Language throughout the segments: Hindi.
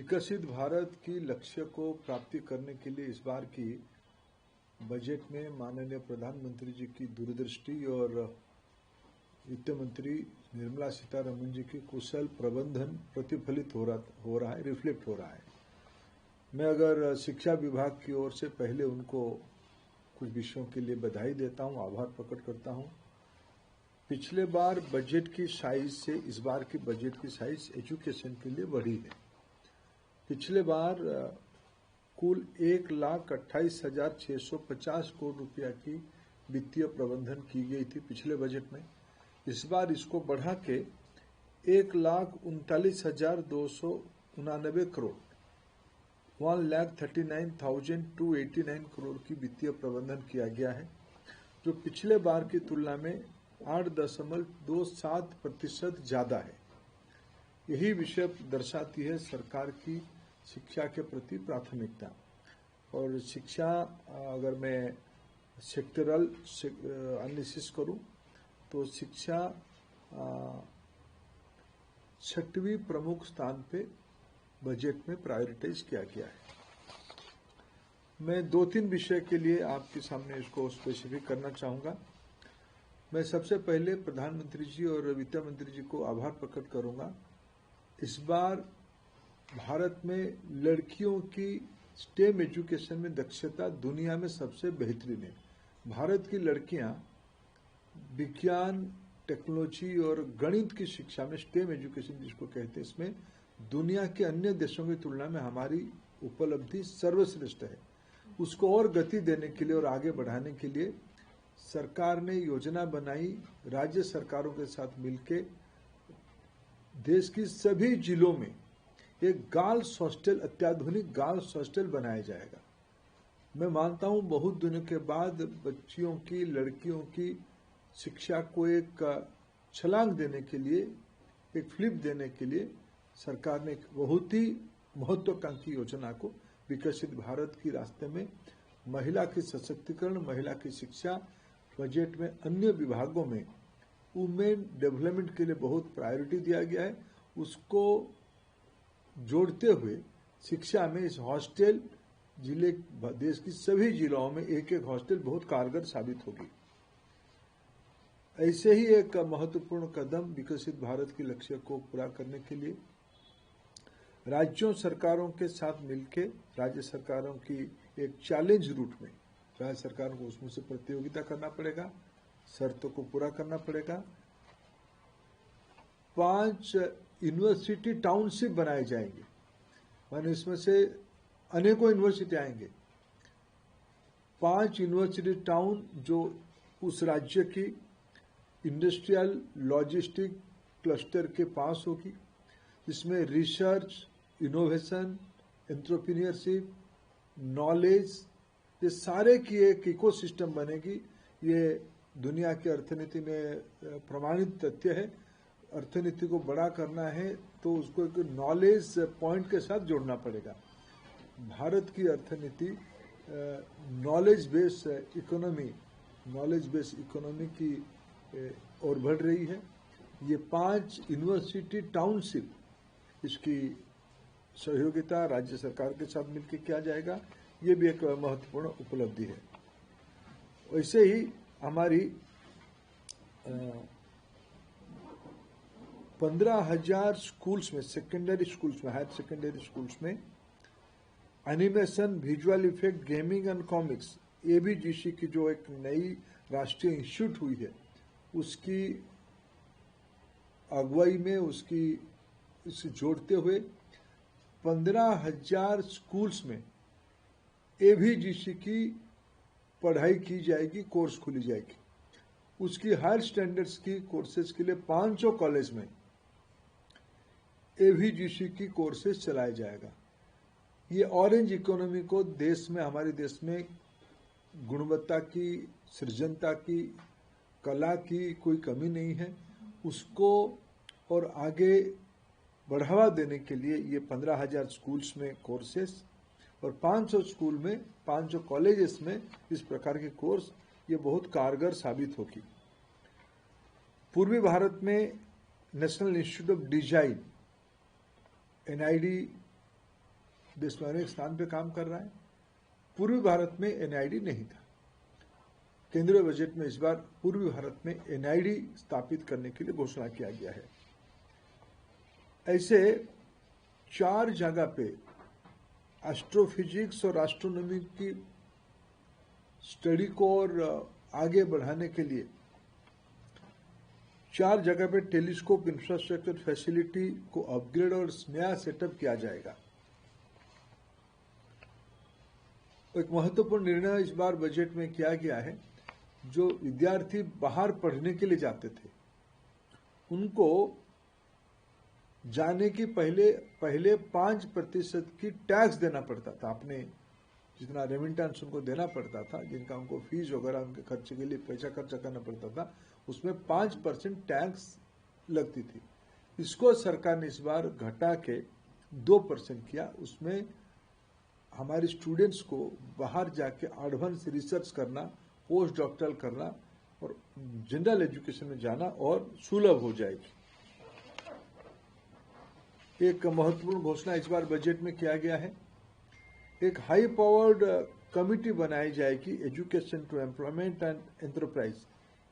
विकसित भारत की लक्ष्य को प्राप्ति करने के लिए इस बार की बजट में माननीय प्रधानमंत्री जी की दूरदृष्टि और वित्त मंत्री निर्मला सीतारमण जी की कुशल प्रबंधन प्रतिफलित हो रहा है, रिफ्लेक्ट हो रहा है। मैं अगर शिक्षा विभाग की ओर से पहले उनको कुछ विषयों के लिए बधाई देता हूं, आभार प्रकट करता हूं। पिछले बार बजट की साइज से इस बार की बजट की साइज एजुकेशन के लिए बढ़ी है। पिछले बार कुल 1,28,650 करोड़ रुपया की वित्तीय प्रबंधन की गई थी पिछले बजट में। इस बार इसको बढ़ा के 1,39,289 करोड़ 1,39,289 करोड़ की वित्तीय प्रबंधन किया गया है, जो पिछले बार की तुलना में 8.27% ज्यादा है। यही विषय दर्शाती है सरकार की शिक्षा के प्रति प्राथमिकता। और शिक्षा अगर मैं सेक्टरल एनालिसिस करूं तो शिक्षा 6वीं प्रमुख स्थान पे बजट में प्रायोरिटाइज किया गया है। मैं 2-3 विषय के लिए आपके सामने इसको स्पेसिफिक करना चाहूंगा। मैं सबसे पहले प्रधानमंत्री जी और वित्त मंत्री जी को आभार प्रकट करूंगा। इस बार भारत में लड़कियों की स्टेम एजुकेशन में दक्षता दुनिया में सबसे बेहतरीन है। भारत की लड़कियां विज्ञान, टेक्नोलॉजी और गणित की शिक्षा में स्टेम एजुकेशन जिसको कहते हैं, इसमें दुनिया के अन्य देशों की तुलना में हमारी उपलब्धि सर्वश्रेष्ठ है। उसको और गति देने के लिए और आगे बढ़ाने के लिए सरकार ने योजना बनाई, राज्य सरकारों के साथ मिलकर देश की सभी जिलों में एक गर्ल्स हॉस्टल, अत्याधुनिक गर्ल्स हॉस्टल बनाया जाएगा। मैं मानता हूं बहुत दिनों के बाद बच्चियों की, लड़कियों की शिक्षा को एक छलांग देने के लिए, एक फ्लिप देने के लिए सरकार ने एक बहुत ही महत्वाकांक्षी योजना को विकसित भारत की रास्ते में महिला की सशक्तिकरण, महिला की शिक्षा, बजट में अन्य विभागों में वुमेन डेवलपमेंट के लिए बहुत प्रायोरिटी दिया गया है। उसको जोड़ते हुए शिक्षा में इस हॉस्टल जिले, देश की सभी जिलों में एक एक हॉस्टल बहुत कारगर साबित होगी। ऐसे ही एक महत्वपूर्ण कदम विकसित भारत के लक्ष्य को पूरा करने के लिए राज्यों सरकारों के साथ मिलकर राज्य सरकारों की एक चैलेंज रूट में राज्य सरकारों को उसमें से प्रतियोगिता करना पड़ेगा, शर्तों को पूरा करना पड़ेगा। 5 यूनिवर्सिटी टाउनशिप बनाए जाएंगे, माने इसमें से अनेकों यूनिवर्सिटी आएंगे। 5 यूनिवर्सिटी टाउन जो उस राज्य की इंडस्ट्रियल लॉजिस्टिक क्लस्टर के पास होगी, इसमें रिसर्च, इनोवेशन, एंटरप्रेन्योरशिप, नॉलेज, ये सारे की एक इकोसिस्टम बनेगी। ये दुनिया की अर्थनीति में प्रमाणित तथ्य है। अर्थनीति को बड़ा करना है तो उसको एक नॉलेज पॉइंट के साथ जोड़ना पड़ेगा। भारत की अर्थनीति नॉलेज बेस्ड इकोनॉमी की ओर बढ़ रही है। ये 5 यूनिवर्सिटी टाउनशिप, इसकी सहयोगिता राज्य सरकार के साथ मिलकर किया जाएगा। ये भी एक महत्वपूर्ण उपलब्धि है। वैसे ही हमारी 15,000 स्कूल्स में, सेकेंडरी स्कूल्स में, हायर सेकेंडरी स्कूल्स में animation, visual effect, gaming and comics, ABGC की जो एक नई राष्ट्रीय इंस्टीट्यूट हुई है, उसकी अगुवाई में इसे जोड़ते हुए 15,000 स्कूल्स में एबीजीसी की पढ़ाई की जाएगी, कोर्स खुली जाएगी। उसकी हायर स्टैंडर्ड्स की कोर्सेज के लिए 500 कॉलेज में एबीजीसी की कोर्सेज चलाया जाएगा। ये ऑरेंज इकोनॉमी को देश में, हमारे देश में गुणवत्ता की, सृजनता की, कला की कोई कमी नहीं है, उसको और आगे बढ़ावा देने के लिए ये 15,000 स्कूल्स में कोर्सेस और 500 स्कूल में, 500 कॉलेजेस में इस प्रकार के कोर्स, ये बहुत कारगर साबित होगी। पूर्वी भारत में national institute of design, NID देश में अनेक स्थान पे काम कर रहा है। पूर्वी भारत में एनआईडी नहीं था। केंद्रीय बजट में इस बार पूर्वी भारत में एनआईडी स्थापित करने के लिए घोषणा किया गया है। ऐसे 4 जगह पे एस्ट्रोफिजिक्स और एस्ट्रोनॉमी की स्टडी को और आगे बढ़ाने के लिए 4 जगह पे टेलीस्कोप इंफ्रास्ट्रक्चर फैसिलिटी को अपग्रेड और नया सेटअप किया जाएगा। एक महत्वपूर्ण निर्णय इस बार बजट में किया गया है। जो विद्यार्थी बाहर पढ़ने के लिए जाते थे उनको जाने की पहले 5% की टैक्स देना पड़ता था। आपने जितना रेमिटेंस उनको देना पड़ता था, जिनका उनको फीस वगैरह उनके खर्चे के लिए पैसा खर्चा करना पड़ता था, उसमें 5% टैक्स लगती थी। इसको सरकार ने इस बार घटा के 2% किया। उसमें हमारे स्टूडेंट्स को बाहर जाके एडवांस रिसर्च करना, पोस्ट डॉक्टरल करना और जनरल एजुकेशन में जाना और सुलभ हो जाएगी। एक महत्वपूर्ण घोषणा इस बार बजट में किया गया है। एक हाई पावर्ड कमिटी बनाई जाएगी, education to employment and enterprise,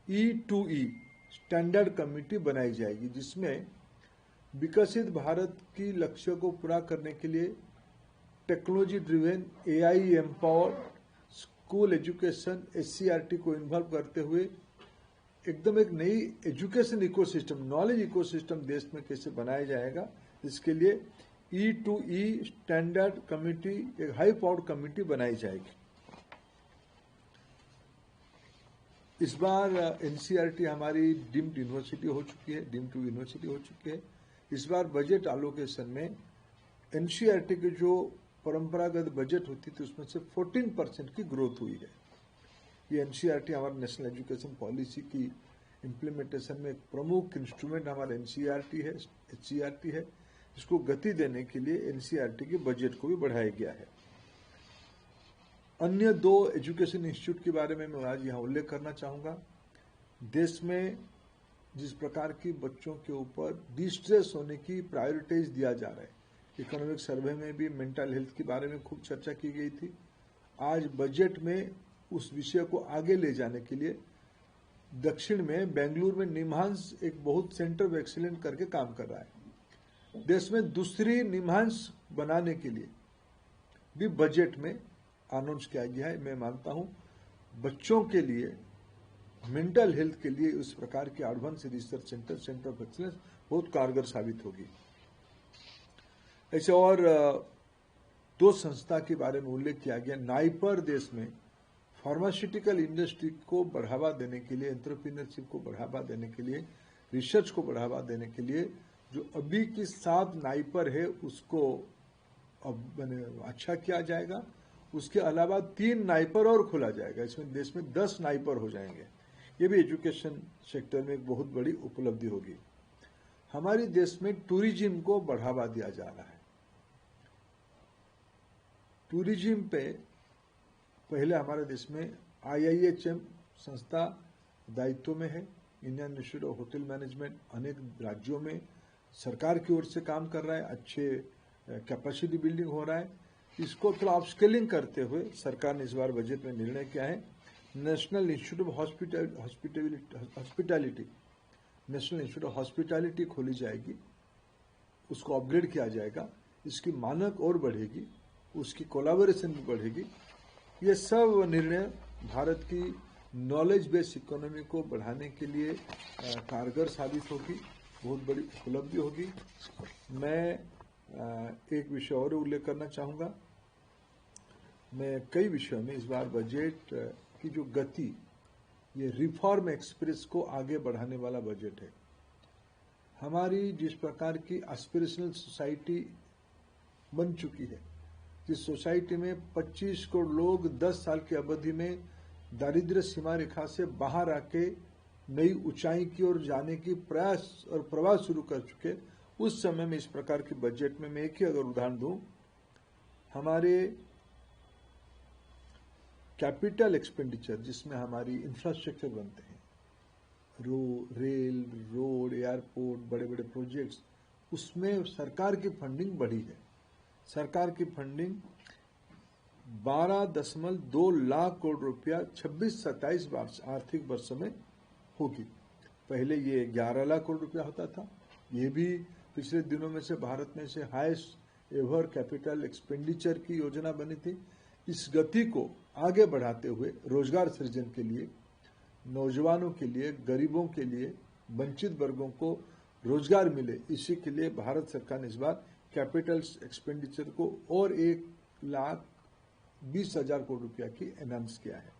E2E standard committee बनाई जाएगी, जिसमें विकसित भारत की लक्ष्य को पूरा करने के लिए technology driven, AI empowered school education, SCRT को इन्वॉल्व करते हुए एकदम एक नई एजुकेशन इकोसिस्टम, नॉलेज इकोसिस्टम देश में कैसे बनाया जाएगा, इसके लिए E2E स्टैंडर्ड कमिटी, एक हाई पावर्ड कमिटी बनाई जाएगी। इस बार NCERT हमारी डीम्ड यूनिवर्सिटी हो चुकी है, डीम्ड टू यूनिवर्सिटी हो चुकी है। इस बार बजट एलोकेशन में NCERT के जो परंपरागत बजट होती थी उसमें से 14% की ग्रोथ हुई है। ये NCERT हमारे नेशनल एजुकेशन पॉलिसी की इम्प्लीमेंटेशन में एक प्रमुख इंस्ट्रूमेंट हमारा NCERT है। इसको गति देने के लिए NCERT के बजट को भी बढ़ाया गया है। अन्य 2 एजुकेशन इंस्टीट्यूट के बारे में मैं आज यहाँ उल्लेख करना चाहूँगा। देश में जिस प्रकार की बच्चों के ऊपर डिस्ट्रेस होने की प्रायोरिटीज दिया जा रहा है, इकोनॉमिक सर्वे में भी मेंटल हेल्थ के बारे में खूब चर्चा की गई थी। आज बजट में उस विषय को आगे ले जाने के लिए दक्षिण में बेंगलुरु में निम्हांस एक बहुत सेंटर ऑफ एक्सीलेंस करके काम कर रहा है। देश में दूसरी निम्हांस बनाने के लिए भी बजट में अनाउंस किया गया है। मैं मानता हूं बच्चों के लिए, मेंटल हेल्थ के लिए उस प्रकार के advance research centre of excellence बहुत कारगर साबित होगी। ऐसे और 2 संस्था के बारे में उल्लेख किया गया। नाइपर देश में फार्मास्यूटिकल इंडस्ट्री को बढ़ावा देने के लिए, एंटरप्रेन्योरशिप को बढ़ावा देने के लिए, रिसर्च को बढ़ावा देने के लिए जो अभी की 7 नाइपर है उसको अब अच्छा किया जाएगा। उसके अलावा 3 नाइपर और खोला जाएगा। इसमें देश में 10 नाइपर हो जाएंगे। ये भी एजुकेशन सेक्टर में एक बहुत बड़ी उपलब्धि होगी। हमारे देश में टूरिज्म को बढ़ावा दिया जा रहा है। टूरिज्म पे पहले हमारे देश में IIHM संस्था दायित्व में है। Indian institute of hotel management अनेक राज्यों में सरकार की ओर से काम कर रहा है। अच्छे कैपेसिटी बिल्डिंग हो रहा है। इसको थोड़ा अपस्केलिंग करते हुए सरकार ने इस बार बजट में निर्णय किया है। National institute of hospitality, national institute of hospitality खोली जाएगी, उसको अपग्रेड किया जाएगा। इसकी मानक और बढ़ेगी, उसकी कोलैबोरेशन भी बढ़ेगी। ये सब निर्णय भारत की नॉलेज बेस्ड इकोनॉमी को बढ़ाने के लिए कारगर साबित होगी, बहुत बड़ी उपलब्धि होगी। मैं एक विषय और उल्लेख करना चाहूँगा। मैं कई विषयों में इस बार बजट की जो गति, ये रिफॉर्म एक्सप्रेस को आगे बढ़ाने वाला बजट है। हमारी जिस प्रकार की एस्पिरेशनल सोसाइटी बन चुकी है, जिस सोसाइटी में 25 करोड़ लोग 10 साल की अवधि में दारिद्र्य सीमा रेखा से बाहर आके नई ऊंचाई की ओर जाने की प्रयास और प्रवास शुरू कर चुके, उस समय में इस प्रकार के बजट में मैं एक ही अगर उदाहरण दूं, हमारे कैपिटल एक्सपेंडिचर जिसमें हमारी इंफ्रास्ट्रक्चर बनते हैं, रेल, रोड, एयरपोर्ट, बड़े बड़े प्रोजेक्ट्स, उसमें सरकार की फंडिंग बढ़ी है। सरकार की फंडिंग 12.2 लाख करोड़ रुपया 26-27 आर्थिक वर्ष में होगी। पहले ये 11 लाख करोड़ रुपया होता था। ये भी पिछले दिनों में से भारत में से हाईएस्ट एवर कैपिटल एक्सपेंडिचर की योजना बनी थी। इस गति को आगे बढ़ाते हुए रोजगार सृजन के लिए, नौजवानों के लिए, गरीबों के लिए, वंचित वर्गों को रोजगार मिले, इसी के लिए भारत सरकार ने इस बार कैपिटल एक्सपेंडिचर को और 1,20,000 करोड़ रुपया की एनहांस किया है।